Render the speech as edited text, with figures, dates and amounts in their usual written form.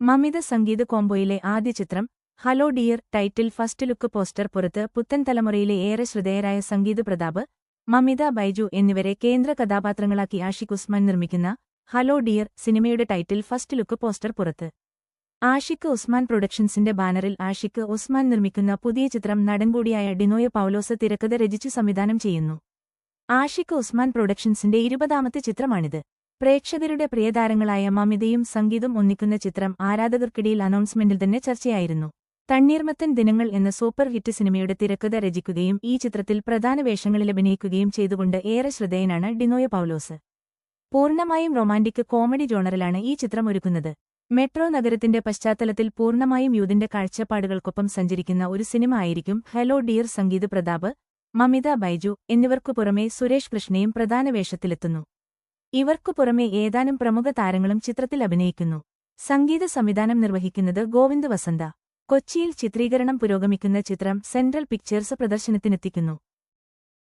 മമിത സംഗീത് കോംബോയിലെ ആദ്യ ചിത്രം hello dear title first look poster പുറത്ത്. പുത്തൻ തലമുറയിലെ ഏറെ ശ്രദ്ധേയരായ സംഗീത് പ്രതാപ്, മമിത ബൈജു എന്നിവരെ കേന്ദ്ര കഥാപാത്രങ്ങളാക്കി ആഷിഖ് ഉസ്മാൻ നിർമ്മിക്കുന്ന ഹലോ ഡിയർ സിനിമയുടെ ടൈറ്റിൽ ഫസ്റ്റ് ലുക്ക് പോസ്റ്റർ പുറത്ത്. ആഷിഖ് ഉസ്മാൻ പ്രൊഡക്ഷൻസിന്റെ ബാനറിൽ ആഷിഖ് ഉസ്മാൻ നിർമ്മിക്കുന്ന പുതിയ ചിത്രം നടൻ കൂടിയായ ഡിനോയ് പൗലോസ് തിരക്കഥ രചിച്ചു സംവിധാനം ചെയ്യുന്നു. ആഷിഖ് ഉസ്മാൻ പ്രൊഡക്ഷൻസിന്റെ 20ാമത്തെ ചിത്രമാണിത്. പ്രേക്ഷകരുടെ പ്രിയതാരങ്ങളായ മമിതയും സംഗീതും ഒന്നിക്കുന്ന ചിത്രം ആരാധകർക്കിടയിൽ അനൗൺസ്മെന്റിൽ തന്നെ ചർച്ചയായിരുന്നു. തണ്ണീർമത്തൻ ദിനങ്ങൾ എന്ന സൂപ്പർ ഹിറ്റ് സിനിമയുടെ തിരക്കഥ രചിക്കുകയും ഈ ചിത്രത്തിൽ പ്രധാന വേഷങ്ങളിലഭിനയിക്കുകയും ചെയ്തുകൊണ്ട് ഏറെ ശ്രദ്ധേയനാണ് ഡിനോയ് പൗലോസ്. പൂർണ്ണമായും റൊമാന്റിക് കോമഡി ജോണറിലാണ് ഈ ചിത്രം ഒരുക്കുന്നത്. മെട്രോ നഗരത്തിന്റെ പശ്ചാത്തലത്തിൽ പൂർണ്ണമായും യൂതിന്റെ കാഴ്ചപ്പാടുകൾക്കൊപ്പം സഞ്ചരിക്കുന്ന ഒരു സിനിമ ആയിരിക്കും ഹലോ ഡിയർ. സംഗീത് പ്രതാപ്, മമിത ബൈജു എന്നിവർക്കു പുറമെ സുരേഷ് കൃഷ്ണയും പ്രധാന വേഷത്തിലെത്തുന്നു. ഇവർക്കു പുറമെ ഏതാനും പ്രമുഖ താരങ്ങളും ചിത്രത്തിൽ അഭിനയിക്കുന്നു. സംഗീത സംവിധാനം നിർവഹിക്കുന്നത് ഗോവിന്ദ് വസന്ത. കൊച്ചിയിൽ ചിത്രീകരണം പുരോഗമിക്കുന്ന ചിത്രം സെൻട്രൽ പിക്ചേഴ്സ് പ്രദർശനത്തിനെത്തിക്കുന്നു.